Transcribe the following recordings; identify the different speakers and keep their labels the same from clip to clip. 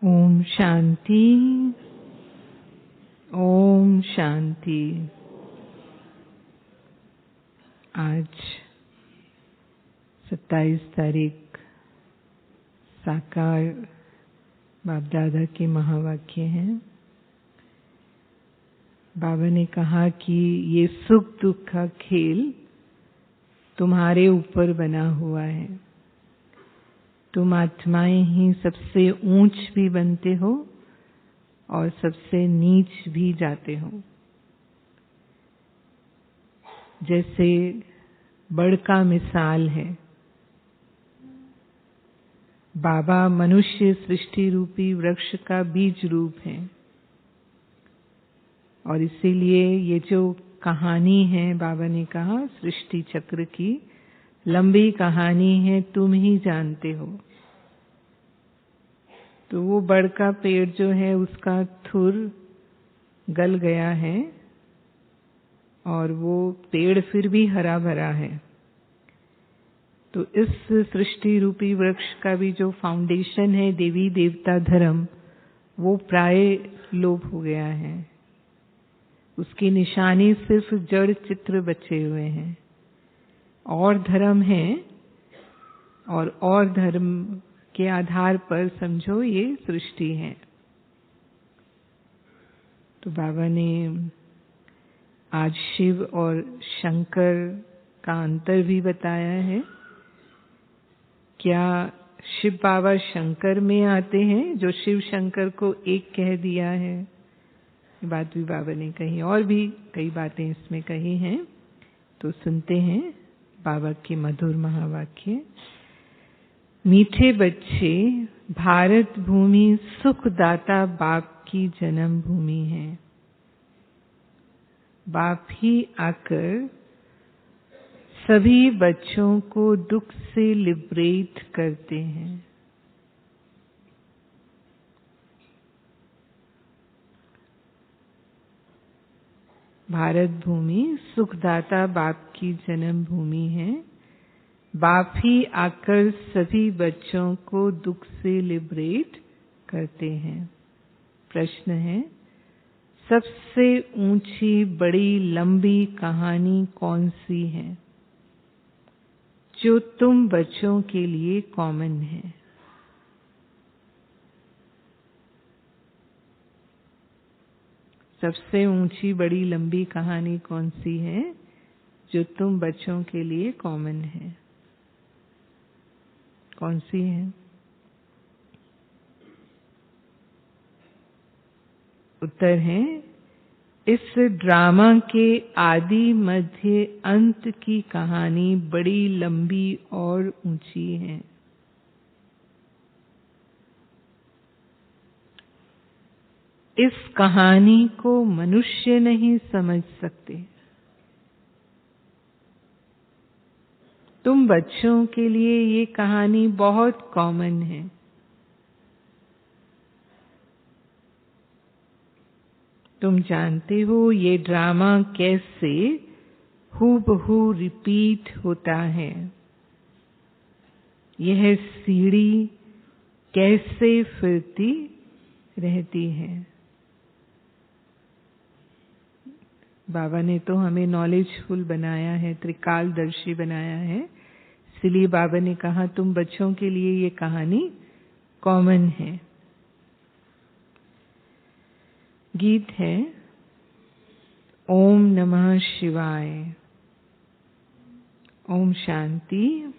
Speaker 1: ओम शांति। ओम शांति। आज 27 तारीख साकार बाप दादा के महावाक्य हैं। बाबा ने कहा कि ये सुख दुख का खेल तुम्हारे ऊपर बना हुआ है। तुम आत्माएं ही सबसे ऊंच भी बनते हो और सबसे नीच भी जाते हो। जैसे बड़ का मिसाल है, बाबा मनुष्य सृष्टि रूपी वृक्ष का बीज रूप है और इसीलिए ये जो कहानी है, बाबा ने कहा सृष्टि चक्र की लंबी कहानी है, तुम ही जानते हो। तो वो बड़ का पेड़ जो है उसका थुर गल गया है और वो पेड़ फिर भी हरा भरा है। तो इस सृष्टि रूपी वृक्ष का भी जो फाउंडेशन है, देवी देवता धर्म, वो प्राय लोप हो गया है। उसकी निशानी सिर्फ जड़ चित्र बचे हुए हैं। और धर्म है और धर्म के आधार पर समझो ये सृष्टि है। तो बाबा ने आज शिव और शंकर का अंतर भी बताया है। क्या शिव बाबा शंकर में आते हैं, जो शिव शंकर को एक कह दिया है? ये बात भी बाबा ने कही और भी कई बातें इसमें कही हैं। तो सुनते हैं बाबा के मधुर महावाक्य। मीठे बच्चे, भारत भूमि सुखदाता बाप की जन्म भूमि है। बाप ही आकर सभी बच्चों को दुख से लिबरेट करते हैं। भारत भूमि सुखदाता बाप की जन्म भूमि है। बाप ही आकर सभी बच्चों को दुख से लिबरेट करते हैं। प्रश्न है, सबसे ऊंची बड़ी लंबी कहानी कौन सी है जो तुम बच्चों के लिए कॉमन है? सबसे ऊंची बड़ी लंबी कहानी कौन सी है जो तुम बच्चों के लिए कॉमन है? कौन सी है? उत्तर है, इस ड्रामा के आदि मध्य अंत की कहानी बड़ी लंबी और ऊंची है। इस कहानी को मनुष्य नहीं समझ सकते। तुम बच्चों के लिए ये कहानी बहुत कॉमन है। तुम जानते हो ये ड्रामा कैसे हूबहू रिपीट होता है। यह सीढ़ी कैसे फिरती रहती है। बाबा ने तो हमें नॉलेजफुल बनाया है, त्रिकालदर्शी बनाया है। इसलिए बाबा ने कहा तुम बच्चों के लिए ये कहानी कॉमन है। गीत है, ओम नमः शिवाय। ओम शांति।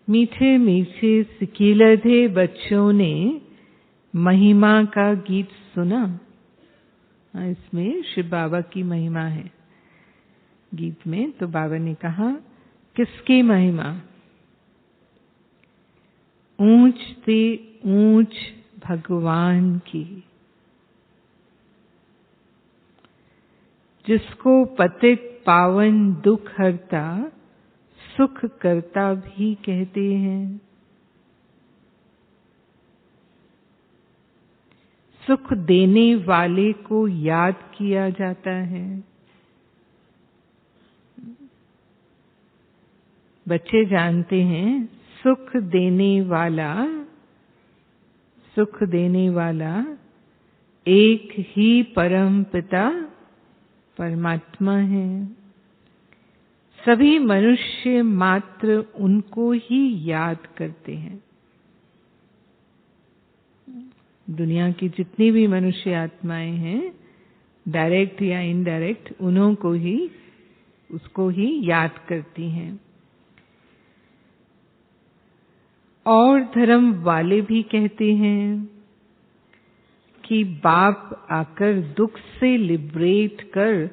Speaker 1: मीठे मीठे सिकीलधे बच्चों ने महिमा का गीत सुना। इसमें शिव बाबा की महिमा है गीत में। तो बाबा ने कहा किसकी महिमा? ऊंच से ऊंच भगवान की, जिसको पतित पावन दुख हरता सुख करता भी कहते हैं। सुख देने वाले को याद किया जाता है। बच्चे जानते हैं सुख देने वाला सुख देने वाला एक ही परम पिता परमात्मा है। सभी मनुष्य मात्र उनको ही याद करते हैं। दुनिया की जितनी भी मनुष्य आत्माएं हैं, डायरेक्ट या इनडायरेक्ट, उन्हों को ही, उसको ही याद करती हैं। और धर्म वाले भी कहते हैं कि बाप आकर दुख से लिबरेट कर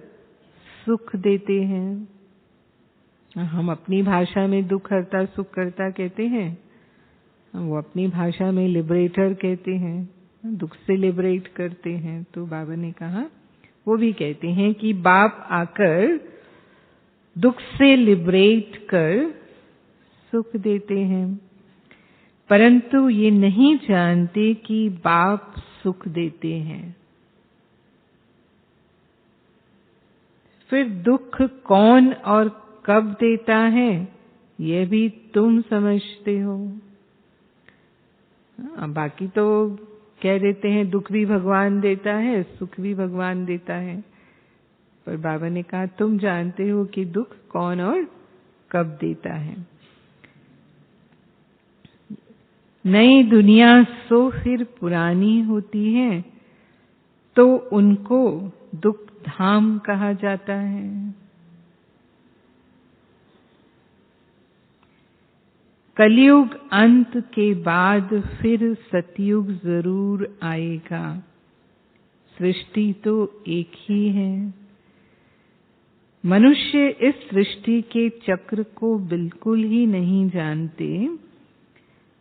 Speaker 1: सुख देते हैं। हम अपनी भाषा में दुख हरता सुख करता कहते हैं, वो अपनी भाषा में लिबरेटर कहते हैं, दुख से लिबरेट करते हैं। तो बाबा ने कहा, वो भी कहते हैं कि बाप आकर दुख से लिबरेट कर सुख देते हैं, परंतु ये नहीं जानते कि बाप सुख देते हैं। फिर दुख कौन और कब देता है, यह भी तुम समझते हो। बाकी तो कह देते हैं दुख भी भगवान देता है, सुख भी भगवान देता है, पर बाबा ने कहा तुम जानते हो कि दुख कौन और कब देता है। नई दुनिया सो फिर पुरानी होती है, तो उनको दुख धाम कहा जाता है। कलयुग अंत के बाद फिर सतयुग जरूर आएगा। सृष्टि तो एक ही है। मनुष्य इस सृष्टि के चक्र को बिल्कुल ही नहीं जानते,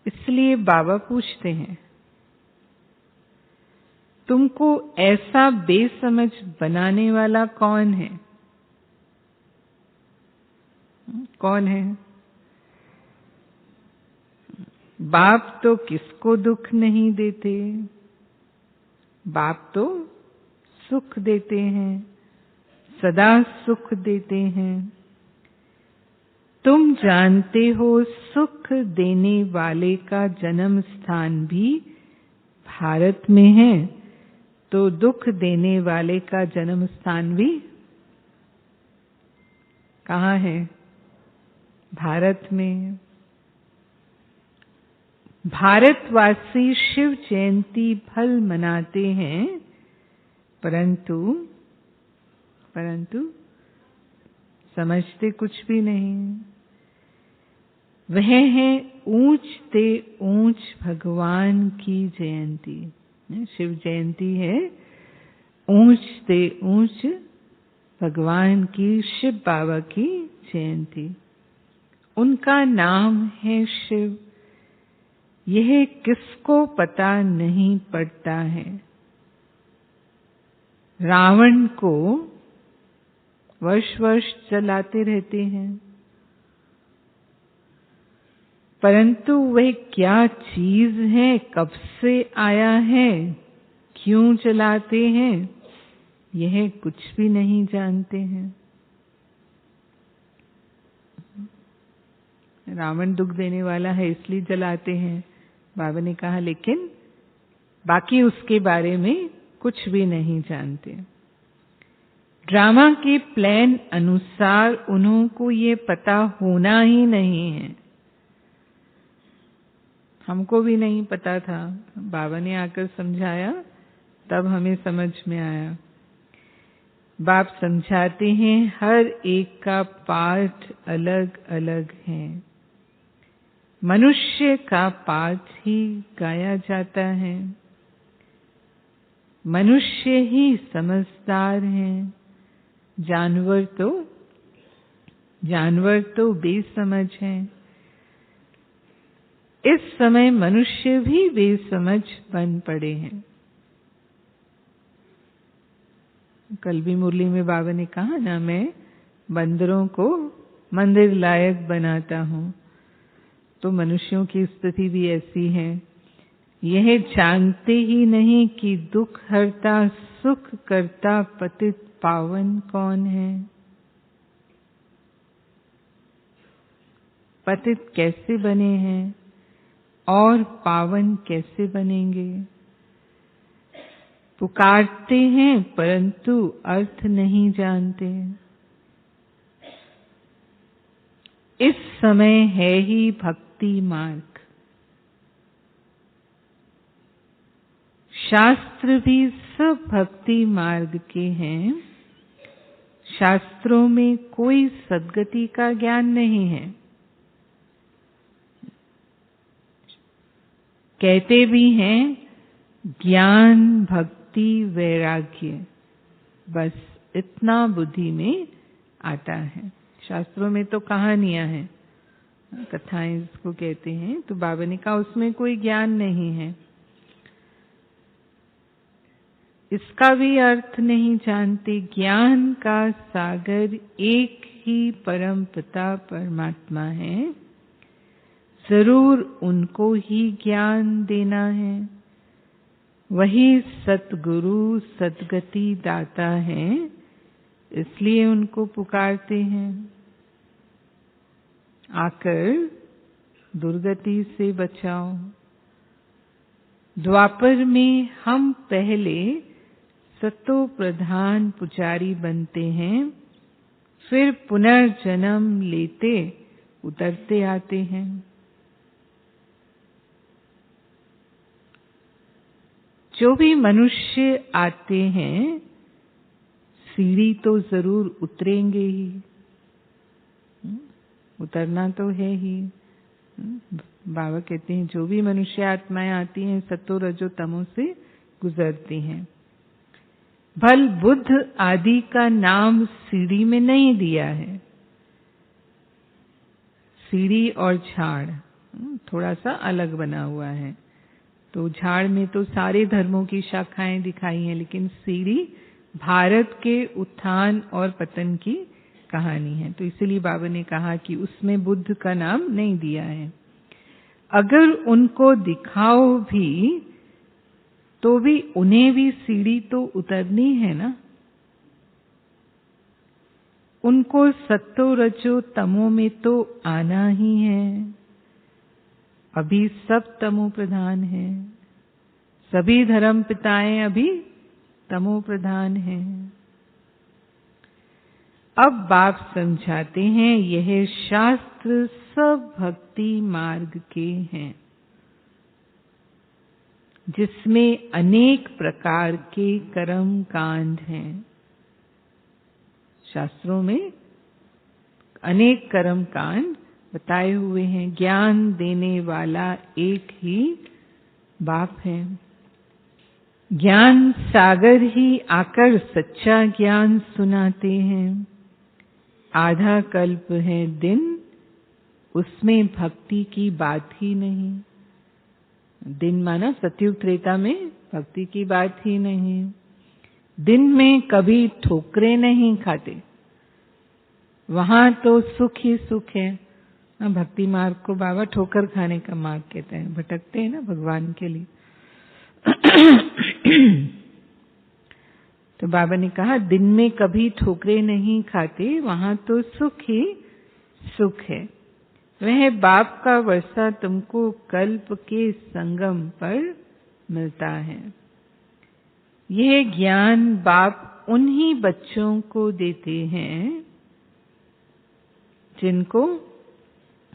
Speaker 1: इसलिए बाबा पूछते हैं, तुमको ऐसा बेसमझ बनाने वाला कौन है? कौन है? बाप तो किसको दुख नहीं देते, बाप तो सुख देते हैं, सदा सुख देते हैं। तुम जानते हो सुख देने वाले का जन्म स्थान भी भारत में है, तो दुख देने वाले का जन्म स्थान भी कहाँ है? भारत में। भारतवासी शिव जयंती भल मनाते हैं, परंतु समझते कुछ भी नहीं। वह है ऊंच ते ऊंच भगवान की जयंती। शिव जयंती है ऊंच ते ऊंच भगवान की, शिव बाबा की जयंती। उनका नाम है शिव। यह किसको पता नहीं पड़ता है। रावण को वर्ष जलाते रहते हैं, परंतु वह क्या चीज है, कब से आया है, क्यों जलाते हैं, यह कुछ भी नहीं जानते हैं। रावण दुख देने वाला है इसलिए जलाते हैं, बाबा ने कहा, लेकिन बाकी उसके बारे में कुछ भी नहीं जानते। ड्रामा के प्लान अनुसार उन्हों को ये पता होना ही नहीं है। हमको भी नहीं पता था, बाबा ने आकर समझाया तब हमें समझ में आया। बाप समझाते हैं हर एक का पाठ अलग अलग है। मनुष्य का पाठ ही गाया जाता है। मनुष्य ही समझदार हैं, जानवर तो बेसमझ हैं। इस समय मनुष्य भी बेसमझ बन पड़े हैं। कल भी मुरली में बाबा ने कहा ना, मैं बंदरों को मंदिर लायक बनाता हूं, तो मनुष्यों की स्थिति भी ऐसी है। यह जानते ही नहीं कि दुख हरता सुख करता पतित पावन कौन है। पतित कैसे बने हैं? और पावन कैसे बनेंगे? पुकारते हैं परंतु अर्थ नहीं जानते। इस समय है ही भक्ति मार्ग। शास्त्र भी सब भक्ति मार्ग के हैं। शास्त्रों में कोई सद्गति का ज्ञान नहीं है। कहते भी हैं ज्ञान भक्ति वैराग्य, बस इतना बुद्धि में आता है। शास्त्रों में तो कहानियां हैं, कथाएं इसको कहते हैं, तो बाबा ने कहा उसमें कोई ज्ञान नहीं है। इसका भी अर्थ नहीं जानते। ज्ञान का सागर एक ही परम पिता परमात्मा है, जरूर उनको ही ज्ञान देना है। वही सतगुरु सद्गति दाता है, इसलिए उनको पुकारते हैं। आकर दुर्गति से बचाओ। द्वापर में हम पहले सतो प्रधान पुजारी बनते हैं, फिर पुनर्जन्म लेते उतरते आते हैं। जो भी मनुष्य आते हैं सीढ़ी तो जरूर उतरेंगे ही, उतरना तो है ही। बाबा कहते हैं जो भी मनुष्य आत्माएं आती हैं सतो रजो तमो से गुजरती हैं। भल बुद्ध आदि का नाम सीढ़ी में नहीं दिया है। सीढ़ी और झाड़ थोड़ा सा अलग बना हुआ है। तो झाड़ में तो सारे धर्मों की शाखाएं दिखाई हैं, लेकिन सीढ़ी भारत के उत्थान और पतन की कहानी है। तो इसलिए बाबा ने कहा कि उसमें बुद्ध का नाम नहीं दिया है। अगर उनको दिखाओ भी तो भी उन्हें भी सीढ़ी तो उतरनी है ना। उनको सत्तो रजो तमो में तो आना ही है। अभी सब तमो प्रधान है, सभी धर्म पिताएं अभी तमो प्रधान हैं। अब बाप समझाते हैं यह शास्त्र सब भक्ति मार्ग के हैं, जिसमें अनेक प्रकार के कर्म कांड हैं। शास्त्रों में अनेक कर्म कांड बताए हुए हैं। ज्ञान देने वाला एक ही बाप है। ज्ञान सागर ही आकर सच्चा ज्ञान सुनाते हैं। आधा कल्प है दिन, उसमें भक्ति की बात ही नहीं। दिन माना सतयुग त्रेता में भक्ति की बात ही नहीं। दिन में कभी ठोकरे नहीं खाते, वहां तो सुख ही सुख है। भक्ति मार्ग को बाबा ठोकर खाने का मार्ग कहते हैं, भटकते हैं ना भगवान के लिए। तो बाबा ने कहा दिन में कभी ठोकरे नहीं खाते, वहां तो सुख ही सुख है। वह बाप का वर्षा तुमको कल्प के संगम पर मिलता है। यह ज्ञान बाप उन्हीं बच्चों को देते हैं जिनको,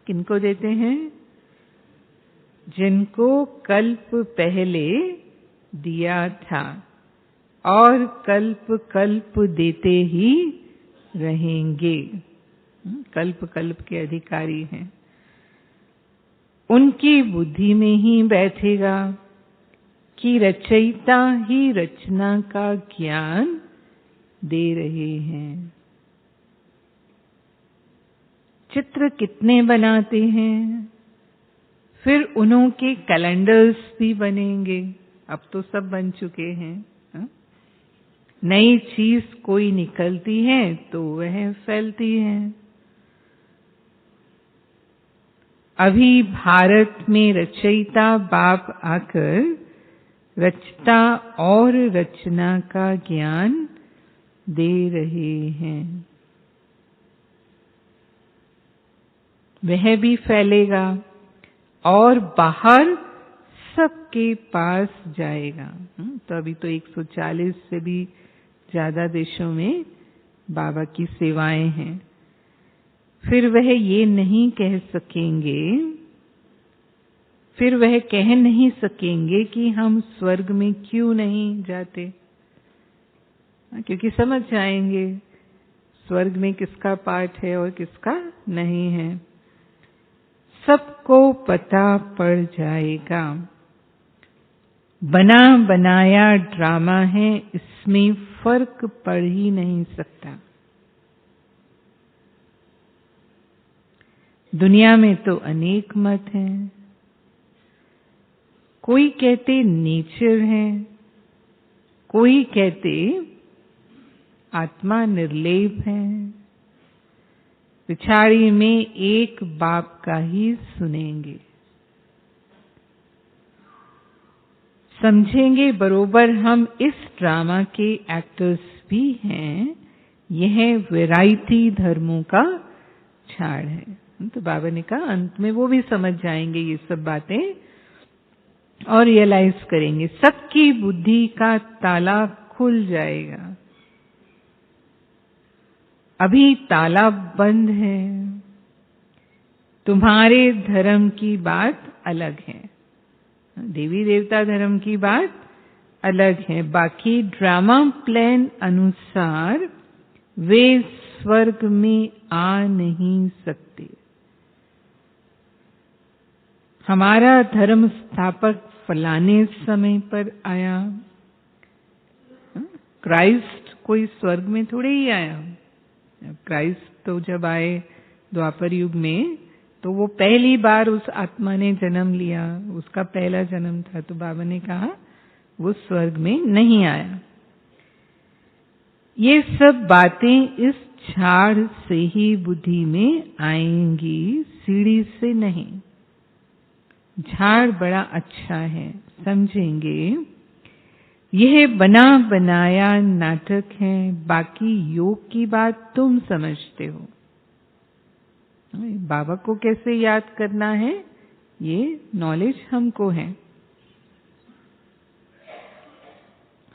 Speaker 1: किनको देते हैं? जिनको कल्प पहले दिया था और कल्प कल्प देते ही रहेंगे। कल्प कल्प के अधिकारी हैं। उनकी बुद्धि में ही बैठेगा कि रचयिता ही रचना का ज्ञान दे रहे हैं। चित्र कितने बनाते हैं, फिर उन्हों के कैलेंडर्स भी बनेंगे। अब तो सब बन चुके हैं। नई चीज कोई निकलती है तो वह फैलती है। अभी भारत में रचयिता बाप आकर रचता और रचना का ज्ञान दे रहे हैं। वह भी फैलेगा। और बाहर सबके पास जाएगा। तो अभी तो 140 से भी ज्यादा देशों में बाबा की सेवाएं हैं। फिर वह ये नहीं कह सकेंगे, फिर वह कह नहीं सकेंगे कि हम स्वर्ग में क्यों नहीं जाते, क्योंकि समझ जाएंगे स्वर्ग में किसका पाठ है और किसका नहीं है। सबको पता पड़ जाएगा। बना बनाया ड्रामा है, इसमें फर्क पड़ ही नहीं सकता। दुनिया में तो अनेक मत हैं। कोई कहते नेचर है, कोई कहते आत्मा निर्लेप है। पिछाड़ी में एक बाप का ही सुनेंगे, समझेंगे बरोबर हम इस ड्रामा के एक्टर्स भी हैं। यह वैरायटी धर्मों का झाड़ है। तो बाबा ने कहा अंत में वो भी समझ जाएंगे ये सब बातें और रियलाइज करेंगे, सबकी बुद्धि का ताला खुल जाएगा। अभी ताला बंद है। तुम्हारे धर्म की बात अलग है, देवी देवता धर्म की बात अलग है। बाकी ड्रामा प्लान अनुसार वे स्वर्ग में आ नहीं सकते। हमारा धर्म स्थापक फलाने समय पर आया। क्राइस्ट कोई स्वर्ग में थोड़े ही आया। क्राइस्ट तो जब आए द्वापर युग में, तो वो पहली बार उस आत्मा ने जन्म लिया, उसका पहला जन्म था। तो बाबा ने कहा वो स्वर्ग में नहीं आया। ये सब बातें इस झाड़ से ही बुद्धि में आएंगी, सीढ़ी से नहीं। झाड़ बड़ा अच्छा है, समझेंगे यह बना बनाया नाटक है। बाकी योग की बात तुम समझते हो। बाबा को कैसे याद करना है ये नॉलेज हमको है।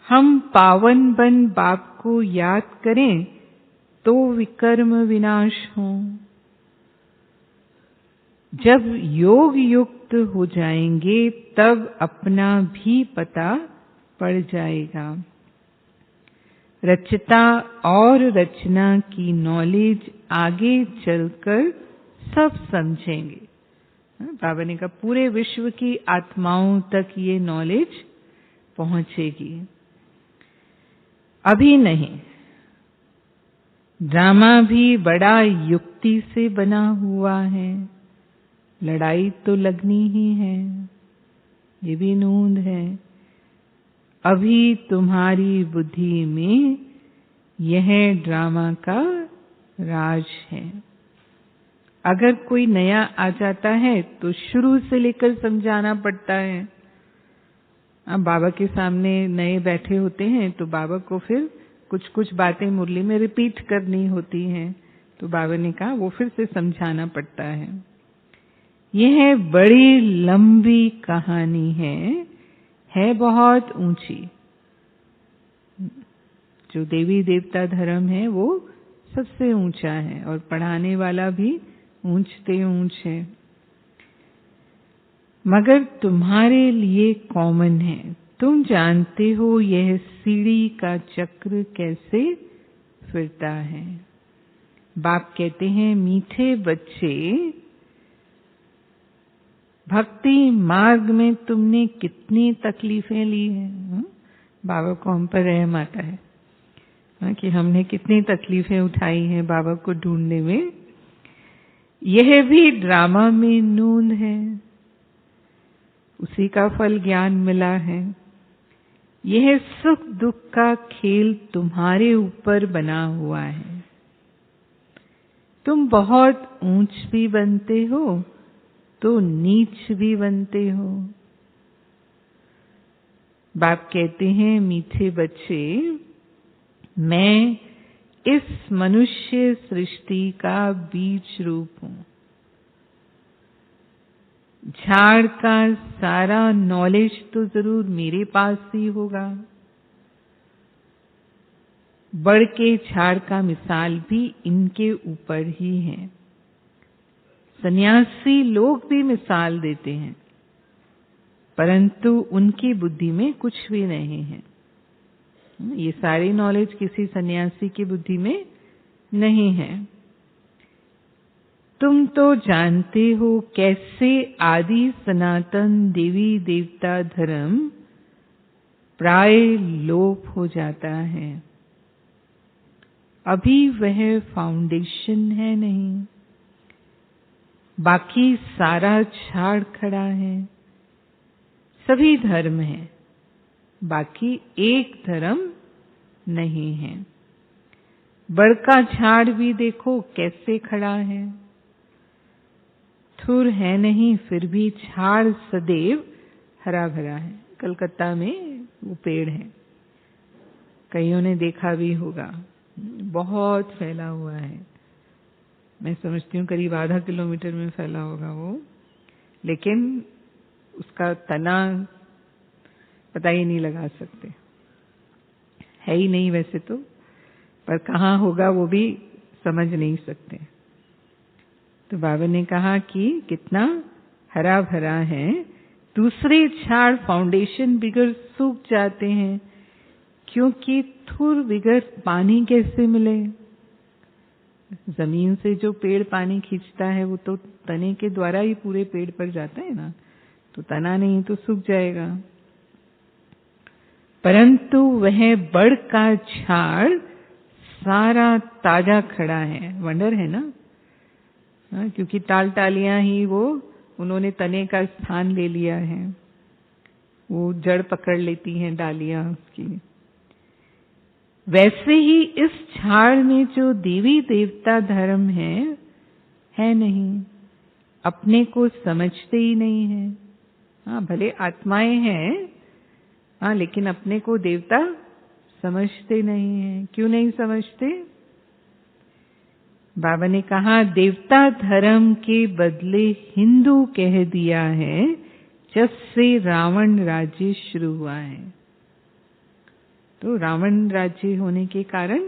Speaker 1: हम पावन बन बाप को याद करें तो विकर्म विनाश हो। जब योग युक्त हो जाएंगे तब अपना भी पता पड़ जाएगा। रचता और रचना की नॉलेज आगे चलकर सब समझेंगे। बाबा ने कहा पूरे विश्व की आत्माओं तक ये नॉलेज पहुंचेगी, अभी नहीं। ड्रामा भी बड़ा युक्ति से बना हुआ है। लड़ाई तो लगनी ही है, ये भी नूंद है। अभी तुम्हारी बुद्धि में यह ड्रामा का राज है। अगर कोई नया आ जाता है तो शुरू से लेकर समझाना पड़ता है। अब बाबा के सामने नए बैठे होते हैं तो बाबा को फिर कुछ कुछ बातें मुरली में रिपीट करनी होती हैं। तो बाबा ने कहा वो फिर से समझाना पड़ता है। यह बड़ी लंबी कहानी है बहुत ऊंची। जो देवी देवता धर्म है वो सबसे ऊंचा है और पढ़ाने वाला भी ऊंचते ऊंच है। मगर तुम्हारे लिए कॉमन है। तुम जानते हो यह सीढ़ी का चक्र कैसे फिरता है। बाप कहते हैं मीठे बच्चे, भक्ति मार्ग में तुमने कितनी तकलीफें ली हैं। बाबा को हम पर रहम आता है कि हमने कितनी तकलीफें उठाई हैं बाबा को ढूंढने में। यह भी ड्रामा में नूंद है, उसी का फल ज्ञान मिला है। यह सुख दुख का खेल तुम्हारे ऊपर बना हुआ है। तुम बहुत ऊंच भी बनते हो तो नीच भी बनते हो। बाप कहते हैं मीठे बच्चे, मैं इस मनुष्य सृष्टि का बीज रूप हूं। झाड़ का सारा नॉलेज तो जरूर मेरे पास ही होगा। बड़ के झाड़ का मिसाल भी इनके ऊपर ही है। सन्यासी लोग भी मिसाल देते हैं, परंतु उनकी बुद्धि में कुछ भी नहीं है। ये सारी नॉलेज किसी सन्यासी की बुद्धि में नहीं है। तुम तो जानते हो कैसे आदि सनातन देवी देवता धर्म प्राय लोप हो जाता है। अभी वह फाउंडेशन है नहीं, बाकी सारा झाड़ खड़ा है। सभी धर्म हैं, बाकी एक धर्म नहीं है। बड़ का झाड़ भी देखो कैसे खड़ा है, थुर है नहीं, फिर भी झाड़ सदैव हरा भरा है। कलकत्ता में वो पेड़ है, कईयों ने देखा भी होगा, बहुत फैला हुआ है। मैं समझती हूँ करीब आधा किलोमीटर में फैला होगा वो, लेकिन उसका तना पता ही नहीं लगा सकते, है ही नहीं वैसे तो, पर कहाँ होगा वो भी समझ नहीं सकते। तो बाबा ने कहा कि कितना हरा भरा है। दूसरे झाड़ फाउंडेशन बिगड़ सूख जाते हैं, क्योंकि थुर बिगड़ पानी कैसे मिले। जमीन से जो पेड़ पानी खींचता है वो तो तने के द्वारा ही पूरे पेड़ पर जाता है ना, तो तना नहीं तो सूख जाएगा। परंतु वह बड़ का झाड़ सारा ताजा खड़ा है। वंडर है ना, क्योंकि टाल टालियां ही वो उन्होंने तने का स्थान ले लिया है, वो जड़ पकड़ लेती हैं डालियां उसकी। वैसे ही इस झाड़ में जो देवी देवता धर्म है नहीं, अपने को समझते ही नहीं है। हाँ, भले आत्माएं हैं, हाँ, लेकिन अपने को देवता समझते नहीं है। क्यों नहीं समझते? बाबा ने कहा देवता धर्म के बदले हिंदू कह दिया है जब से रावण राज्य शुरू हुआ है। तो रावण राज्य होने के कारण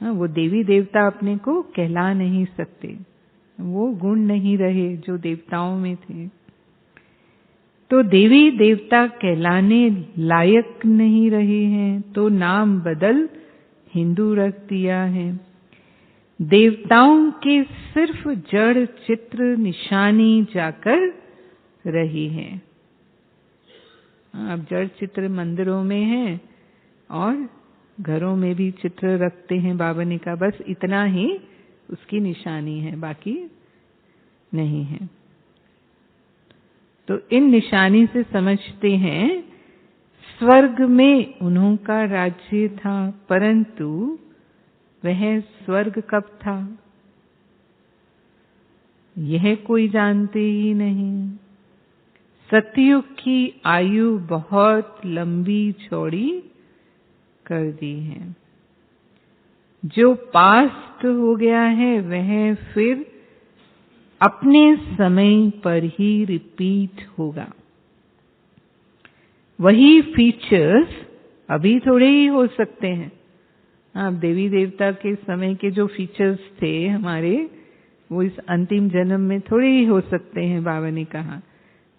Speaker 1: वो देवी देवता अपने को कहला नहीं सकते, वो गुण नहीं रहे जो देवताओं में थे। तो देवी देवता कहलाने लायक नहीं रहे हैं, तो नाम बदल हिंदू रख दिया है। देवताओं के सिर्फ जड़ चित्र निशानी जाकर रही है। अब जड़ चित्र मंदिरों में है और घरों में भी चित्र रखते हैं। बाबा ने कहा बस इतना ही उसकी निशानी है, बाकी नहीं है। तो इन निशानी से समझते हैं स्वर्ग में उन्हों का राज्य था, परंतु वह स्वर्ग कब था यह कोई जानते ही नहीं। सतयुग की आयु बहुत लंबी चौड़ी कर दी है। जो पास्ट हो गया है वह फिर अपने समय पर ही रिपीट होगा। वही फीचर्स अभी थोड़े ही हो सकते हैं। आप देवी देवता के समय के जो फीचर्स थे हमारे, वो इस अंतिम जन्म में थोड़े ही हो सकते हैं। बाबा ने कहा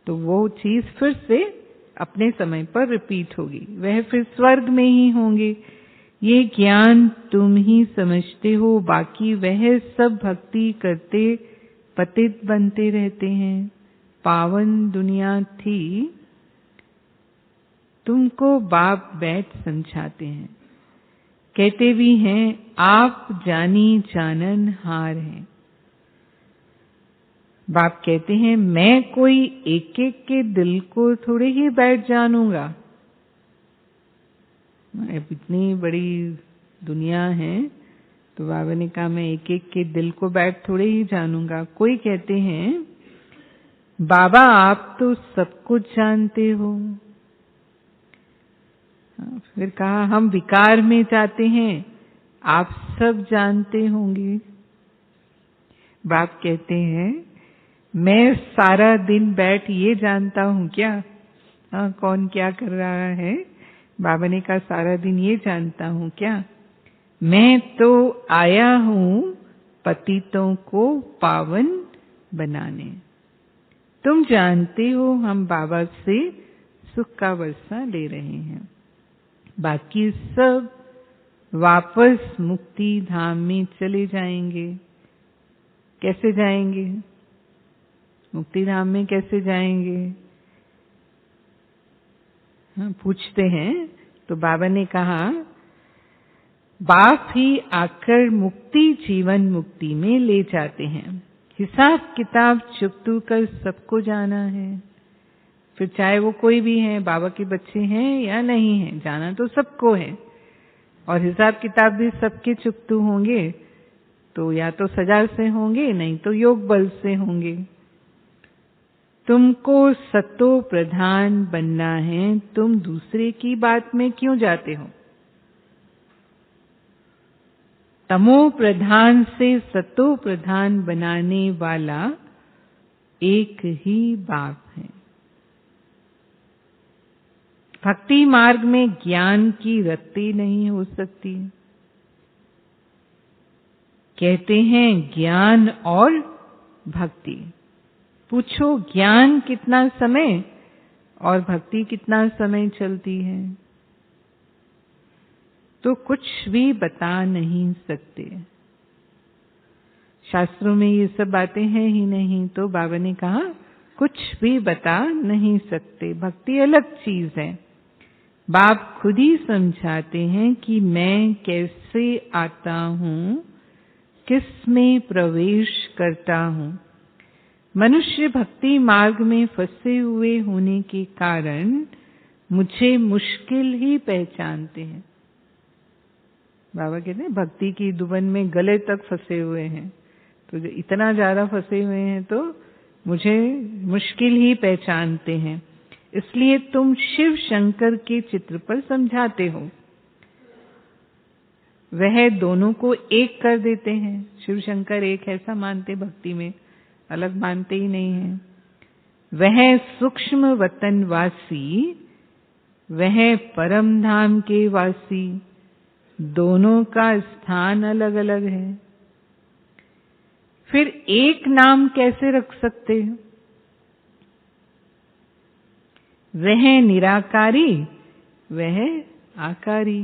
Speaker 1: तो वो चीज फिर से अपने समय पर रिपीट होगी, वह फिर स्वर्ग में ही होंगे। ये ज्ञान तुम ही समझते हो, बाकी वह सब भक्ति करते पतित बनते रहते हैं। पावन दुनिया थी, तुमको बाप बैठ समझाते हैं, कहते भी हैं आप जानी जानन हार हैं। बाप कहते हैं मैं कोई एक एक के दिल को थोड़े ही बैठ जानूंगा। अब इतनी बड़ी दुनिया है तो बाबा ने कहा मैं एक एक के दिल को बैठ थोड़े ही जानूंगा। कोई कहते हैं बाबा आप तो सब कुछ जानते हो। फिर कहा हम विकार में जाते हैं, आप सब जानते होंगे। बाप कहते हैं मैं सारा दिन बैठ ये जानता हूँ क्या? हाँ, कौन क्या कर रहा है? बाबा ने कहा सारा दिन ये जानता हूँ क्या? मैं तो आया हूँ पतितों को पावन बनाने। तुम जानते हो हम बाबा से सुख का वर्षा ले रहे हैं, बाकी सब वापस मुक्ति धाम में चले जाएंगे। कैसे जाएंगे? मुक्ति धाम में कैसे जाएंगे? हाँ, पूछते हैं तो बाबा ने कहा बाप ही आकर मुक्ति जीवन मुक्ति में ले जाते हैं। हिसाब किताब चुकतू कर सबको जाना है, फिर चाहे वो कोई भी है, बाबा के बच्चे हैं या नहीं है, जाना तो सबको है। और हिसाब किताब भी सबके चुकतू होंगे तो या तो सजा से होंगे, नहीं तो योग बल से होंगे। तुमको सतो प्रधान बनना है, तुम दूसरे की बात में क्यों जाते हो? तमो प्रधान से सतो प्रधान बनाने वाला एक ही बाप है। भक्ति मार्ग में ज्ञान की रत्ती नहीं हो सकती। कहते हैं ज्ञान और भक्ति। पूछो ज्ञान कितना समय और भक्ति कितना समय चलती है, तो कुछ भी बता नहीं सकते। शास्त्रों में ये सब बातें हैं ही नहीं, तो बाबा ने कहा कुछ भी बता नहीं सकते। भक्ति अलग चीज है। बाप खुद ही समझाते हैं कि मैं कैसे आता हूँ, किस में प्रवेश करता हूँ। मनुष्य भक्ति मार्ग में फंसे हुए होने के कारण मुझे मुश्किल ही पहचानते हैं। बाबा कहते हैं भक्ति की दुबन में गले तक फंसे हुए हैं, तो इतना ज्यादा फंसे हुए हैं तो मुझे मुश्किल ही पहचानते हैं। इसलिए तुम शिव शंकर के चित्र पर समझाते हो। वह दोनों को एक कर देते हैं। शिव शंकर एक ऐसा मानते, भक्ति में अलग मानते ही नहीं है। वह सूक्ष्म वतन वासी, वह परम धाम के वासी, दोनों का स्थान अलग अलग है। फिर एक नाम कैसे रख सकते हो? वह निराकारी, वह आकारी।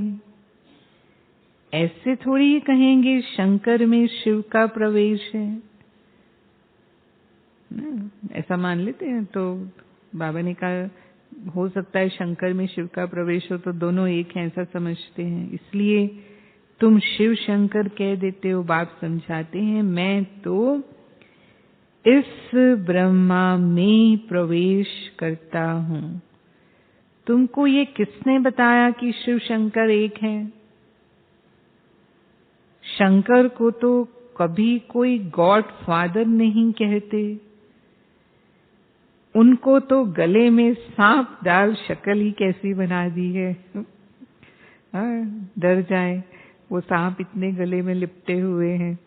Speaker 1: ऐसे थोड़ी कहेंगे शंकर में शिव का प्रवेश है, ऐसा मान लेते हैं। तो बाबा ने कहा हो सकता है शंकर में शिव का प्रवेश हो तो दोनों एक हैं, ऐसा समझते हैं, इसलिए तुम शिव शंकर कह देते हो। बाप समझाते हैं मैं तो इस ब्रह्मा में प्रवेश करता हूँ। तुमको ये किसने बताया कि शिव शंकर एक हैं? शंकर को तो कभी कोई गॉड फादर नहीं कहते। उनको तो गले में सांप डाल शक्ल ही कैसी बना दी है, डर जाए वो सांप इतने गले में लिपटे हुए हैं।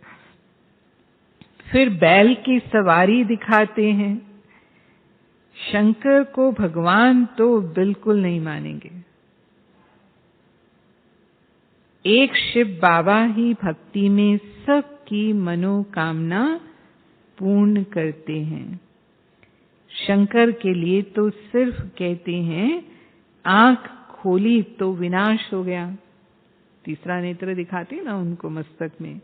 Speaker 1: फिर बैल की सवारी दिखाते हैं। शंकर को भगवान तो बिल्कुल नहीं मानेंगे। एक शिव बाबा ही भक्ति में सबकी मनोकामना पूर्ण करते हैं। शंकर के लिए तो सिर्फ कहते हैं आंख खोली तो विनाश हो गया। तीसरा नेत्र दिखाते हैं ना उनको मस्तक में,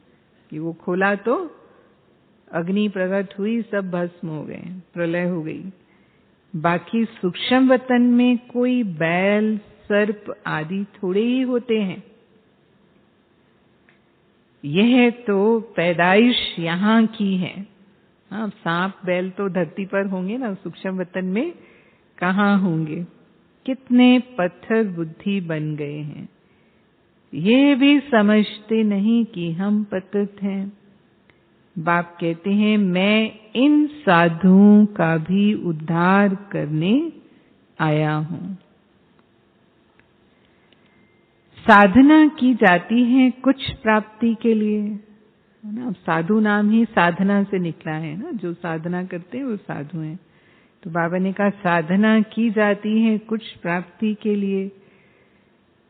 Speaker 1: कि वो खोला तो अग्नि प्रकट हुई, सब भस्म हो गए, प्रलय हो गई। बाकी सूक्ष्म वतन में कोई बैल सर्प आदि थोड़े ही होते हैं। यह तो पैदाइश यहाँ की है। हाँ, सांप बैल तो धरती पर होंगे ना, सूक्ष्म वतन में कहाँ होंगे। कितने पत्थर बुद्धि बन गए हैं, ये भी समझते नहीं कि हम पतित हैं। बाप कहते हैं मैं इन साधुओं का भी उद्धार करने आया हूं। साधना की जाती है कुछ प्राप्ति के लिए। है ना। अब साधु नाम ही साधना से निकला है ना, जो साधना करते हैं वो साधु हैं। तो बाबा ने कहा साधना की जाती है कुछ प्राप्ति के लिए,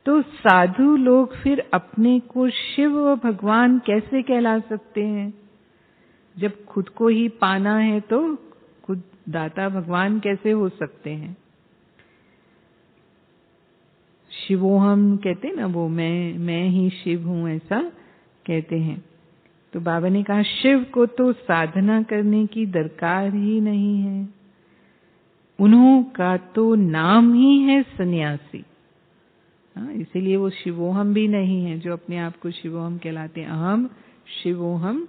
Speaker 1: तो साधु लोग फिर अपने को शिव व भगवान कैसे कहला सकते हैं? जब खुद को ही पाना है तो खुद दाता भगवान कैसे हो सकते हैं? शिवोहम कहते ना, वो मैं ही शिव हूं, ऐसा कहते हैं। तो बाबा ने कहा शिव को तो साधना करने की दरकार ही नहीं है, उन्हों का तो नाम ही है सन्यासी। इसीलिए वो शिवोहम भी नहीं है जो अपने आप को शिवोहम कहलाते हैं। अहम शिवोहम,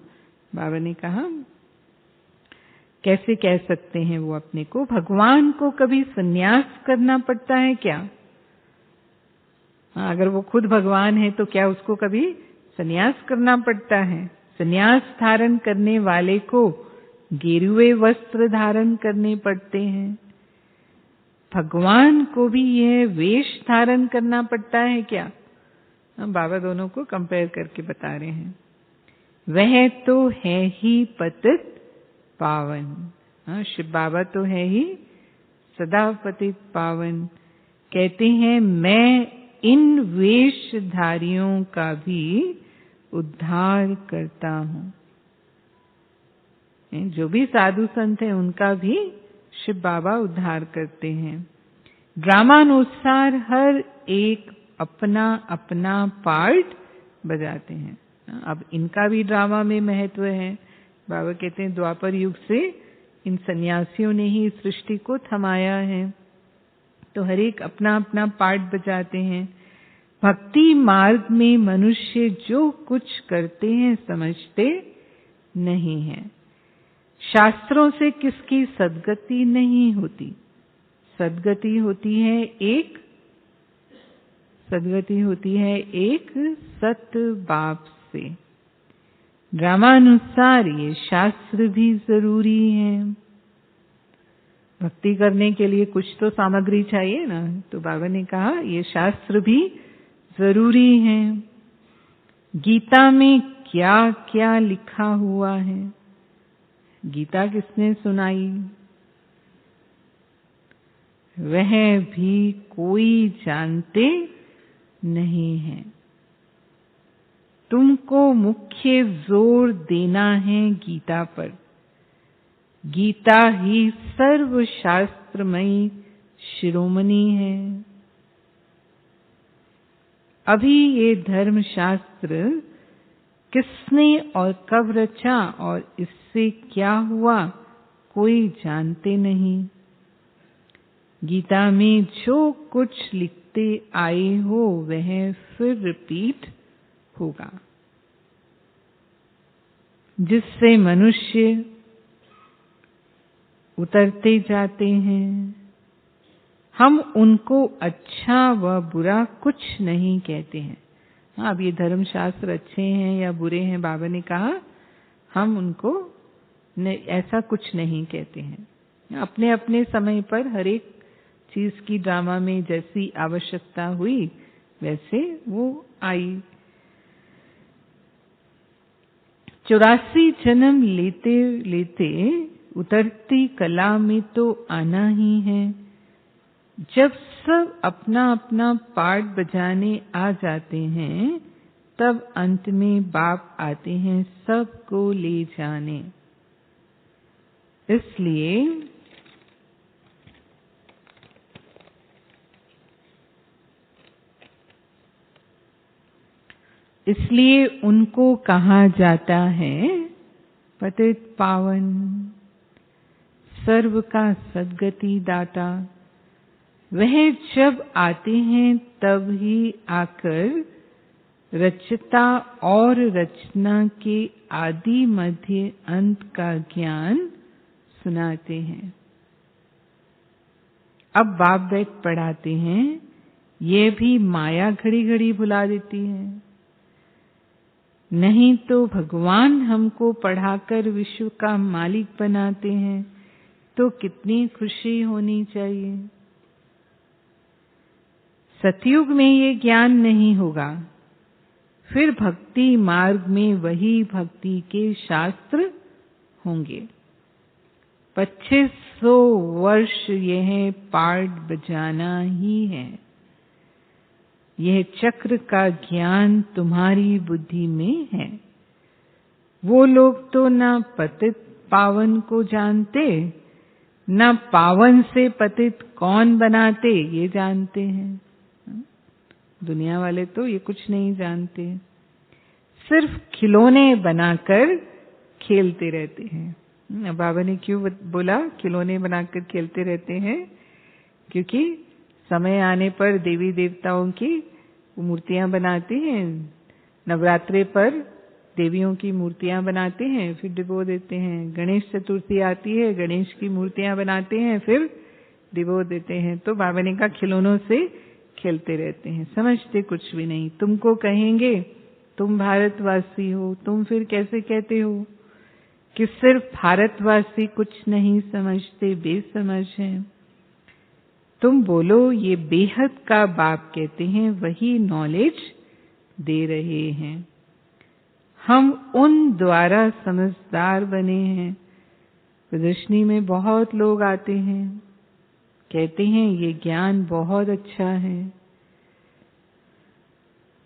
Speaker 1: बाबा ने कहा कैसे कह सकते हैं वो अपने को? भगवान को कभी सन्यास करना पड़ता है क्या? अगर वो खुद भगवान है तो क्या उसको कभी सन्यास करना पड़ता है? सन्यास धारण करने वाले को गेरुए वस्त्र धारण करने पड़ते हैं। भगवान को भी यह वेश धारण करना पड़ता है क्या? बाबा दोनों को कंपेयर करके बता रहे हैं। वह तो है ही पतित पावन। शिव बाबा तो है ही सदा पतित पावन। कहते हैं मैं इन वेशधारियों का भी उद्धार करता हूं। जो भी साधु संत हैं उनका भी शिव बाबा उद्धार करते हैं। ड्रामानुसार हर एक अपना अपना पार्ट बजाते हैं। अब इनका भी ड्रामा में महत्व है। बाबा कहते हैं द्वापर युग से इन सन्यासियों ने ही सृष्टि को थमाया है, तो हर एक अपना अपना पार्ट बजाते हैं। भक्ति मार्ग में मनुष्य जो कुछ करते हैं समझते नहीं है। शास्त्रों से किसकी सद्गति नहीं होती। सद्गति होती है एक सत बाप से। ड्रामानुसार ये शास्त्र भी जरूरी है। भक्ति करने के लिए कुछ तो सामग्री चाहिए ना, तो बाबा ने कहा ये शास्त्र भी जरूरी है। गीता में क्या क्या लिखा हुआ है? गीता किसने सुनाई? वह भी कोई जानते नहीं है। तुमको मुख्य जोर देना है गीता पर। गीता ही सर्वशास्त्रमयी शिरोमणि है। अभी ये धर्मशास्त्र किसने और कब रचा और इससे क्या हुआ कोई जानते नहीं। गीता में जो कुछ लिखते आए हो वह फिर रिपीट होगा, जिससे मनुष्य उतरते जाते हैं। हम उनको अच्छा व बुरा कुछ नहीं कहते हैं। अब ये धर्मशास्त्र अच्छे हैं या बुरे हैं, बाबा ने कहा हम उनको ऐसा कुछ नहीं कहते हैं। अपने अपने समय पर हर एक चीज की ड्रामा में जैसी आवश्यकता हुई वैसे वो आई। 84 जन्म लेते लेते उतरती कला में तो आना ही है। जब सब अपना अपना पार्ट बजाने आ जाते हैं तब अंत में बाप आते हैं सबको ले जाने। इसलिए उनको कहा जाता है पतित पावन, सर्व का सद्गति दाता। वह जब आते हैं तब ही आकर रचता और रचना के आदि मध्य अंत का ज्ञान सुनाते हैं। अब बाप बैठ पढ़ाते हैं, ये भी माया घड़ी घड़ी भुला देती है। नहीं तो भगवान हमको पढ़ाकर विश्व का मालिक बनाते हैं तो कितनी खुशी होनी चाहिए। सतयुग में ये ज्ञान नहीं होगा, फिर भक्ति मार्ग में वही भक्ति के शास्त्र होंगे। 2500 वर्ष यह पाठ बजाना ही है। यह चक्र का ज्ञान तुम्हारी बुद्धि में है। वो लोग तो ना पतित पावन को जानते, ना पावन से पतित कौन बनाते ये जानते हैं। दुनिया वाले तो ये कुछ नहीं जानते, सिर्फ खिलौने बनाकर खेलते रहते हैं। बाबा ने क्यों बोला खिलौने बनाकर खेलते रहते हैं? क्योंकि समय आने पर देवी देवताओं की मूर्तियां बनाते हैं, नवरात्रे पर देवियों की मूर्तियां बनाते हैं, फिर डिबो देते हैं। गणेश चतुर्थी आती है, गणेश की मूर्तियां बनाते हैं, फिर डिबो देते हैं। तो बाबा ने कहा खिलौनों से खेलते रहते हैं, समझते कुछ भी नहीं। तुमको कहेंगे तुम भारतवासी हो, तुम फिर कैसे कहते हो कि सिर्फ भारतवासी कुछ नहीं समझते, बेसमझ हैं। तुम बोलो ये बेहद का बाप कहते हैं, वही नॉलेज दे रहे हैं। हम उन द्वारा समझदार बने हैं। प्रदर्शनी में बहुत लोग आते हैं, कहते हैं ये ज्ञान बहुत अच्छा है।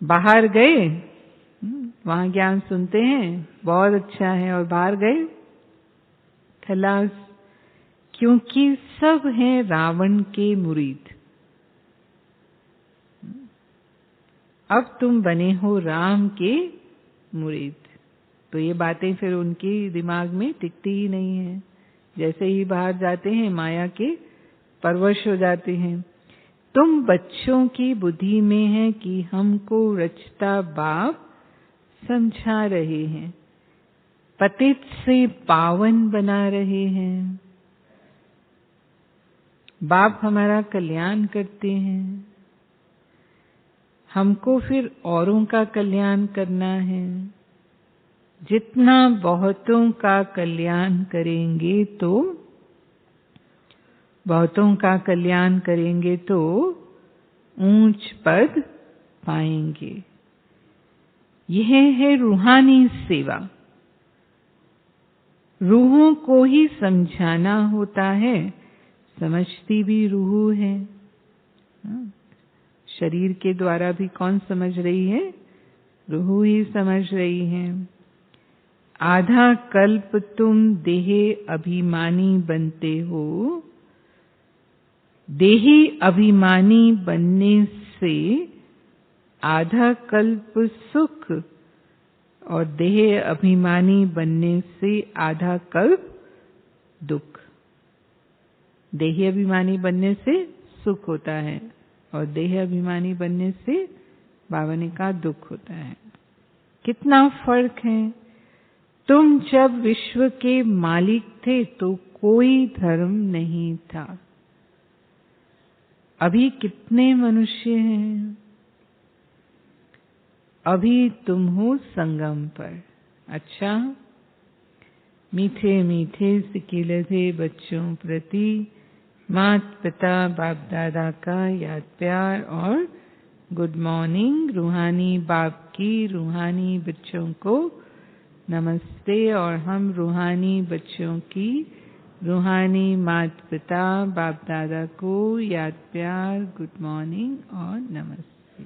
Speaker 1: बाहर गए, वहां ज्ञान सुनते हैं, बहुत अच्छा है, और बाहर गए खलास। क्योंकि सब हैं रावण के मुरीद। अब तुम बने हो राम के मुरीद, तो ये बातें फिर उनके दिमाग में टिकती ही नहीं है। जैसे ही बाहर जाते हैं माया के परवश हो जाते हैं। तुम बच्चों की बुद्धि में है कि हमको रचता बाप समझा रहे हैं, पतित से पावन बना रहे हैं। बाप हमारा कल्याण करते हैं, हमको फिर औरों का कल्याण करना है। जितना बहुतों का कल्याण करेंगे तो ऊंच पद पाएंगे। यह है रूहानी सेवा। रूहों को ही समझाना होता है, समझती भी रूह है। शरीर के द्वारा भी कौन समझ रही है? रूह ही समझ रही है। आधा कल्प तुम देह अभिमानी बनते हो। देही अभिमानी बनने से आधा कल्प सुख, और देह अभिमानी बनने से आधा कल्प दुख। देही अभिमानी बनने से सुख होता है, और देह अभिमानी बनने से बाबा ने कहा दुख होता है। कितना फर्क है। तुम जब विश्व के मालिक थे तो कोई धर्म नहीं था। अभी कितने मनुष्य हैं? अभी तुम हो संगम पर। अच्छा, मीठे मीठे सिकिलधे बच्चों प्रति माता पिता बाप दादा का याद प्यार और गुड मॉर्निंग। रूहानी बाप की रूहानी बच्चों को नमस्ते, और हम रूहानी बच्चों की रूहानी माता पिता बाप दादा को याद प्यार, गुड मॉर्निंग और नमस्ते।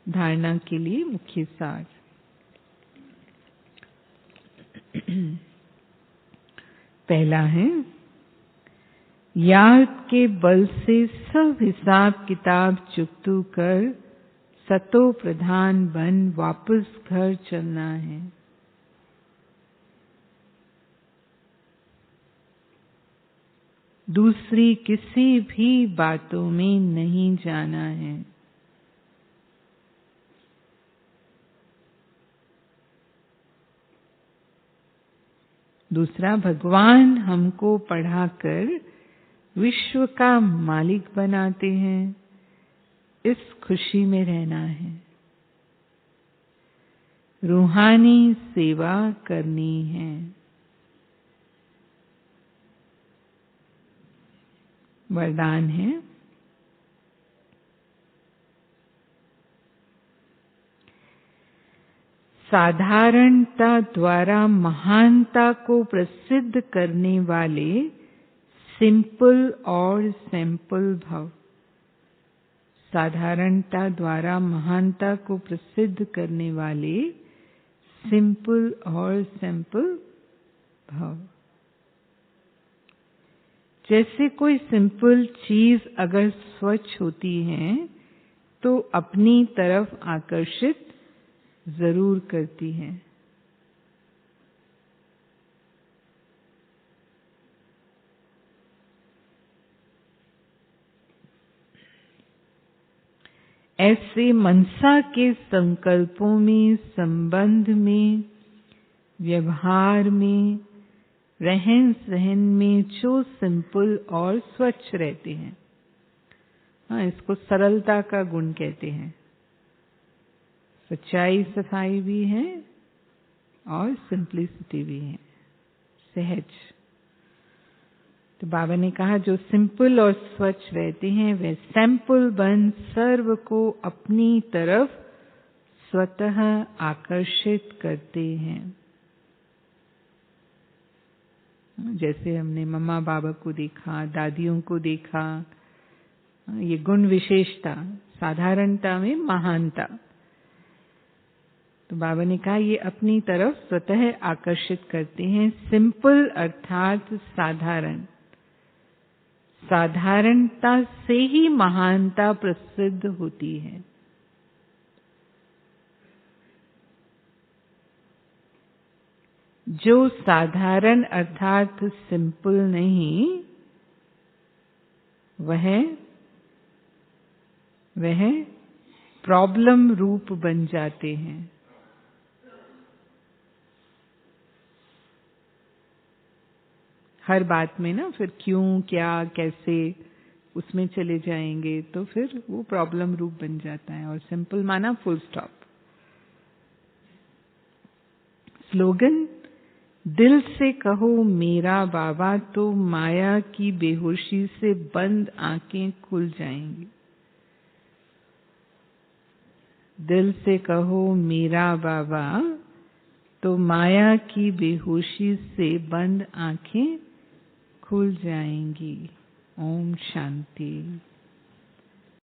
Speaker 1: धारणा के लिए मुख्य सार। पहला है, याद के बल से सब हिसाब किताब चुकतू कर सतो प्रधान बन वापस घर चलना है। दूसरी किसी भी बातों में नहीं जाना है। दूसरा, भगवान हमको पढ़ाकर विश्व का मालिक बनाते हैं, इस खुशी में रहना है। रूहानी सेवा करनी है। वरदान है, साधारणता द्वारा महानता को प्रसिद्ध करने वाले सिंपल और सैंपल भाव। साधारणता द्वारा महानता को प्रसिद्ध करने वाले सिंपल और सैंपल भाव। जैसे कोई सिंपल चीज अगर स्वच्छ होती है तो अपनी तरफ आकर्षित जरूर करती है। ऐसे मनसा के संकल्पों में, संबंध में, व्यवहार में, रहन सहन में जो सिंपल और स्वच्छ रहते हैं, हाँ, इसको सरलता का गुण कहते हैं। सच्चाई सफाई भी है और सिंप्लिसिटी भी है, सहज। तो बाबा ने कहा जो सिंपल और स्वच्छ रहते हैं वे सैंपल बन सर्व को अपनी तरफ स्वतः आकर्षित करते हैं। जैसे हमने मम्मा बाबा को देखा, दादियों को देखा, ये गुण विशेषता, साधारणता में महानता। तो बाबा ने कहा ये अपनी तरफ स्वतः आकर्षित करते हैं। सिंपल अर्थात साधारण, साधारणता से ही महानता प्रसिद्ध होती है। जो साधारण अर्थात सिंपल नहीं, वह प्रॉब्लम रूप बन जाते हैं। हर बात में ना फिर क्यों, क्या, कैसे उसमें चले जाएंगे तो फिर वो प्रॉब्लम रूप बन जाता है। और सिंपल माना फुल स्टॉप। स्लोगन, दिल से कहो मेरा बाबा तो माया की बेहोशी से बंद आंखें खुल जाएंगी। दिल से कहो मेरा बाबा तो माया की बेहोशी से बंद आंखें खुल जाएंगी। ओम शांति।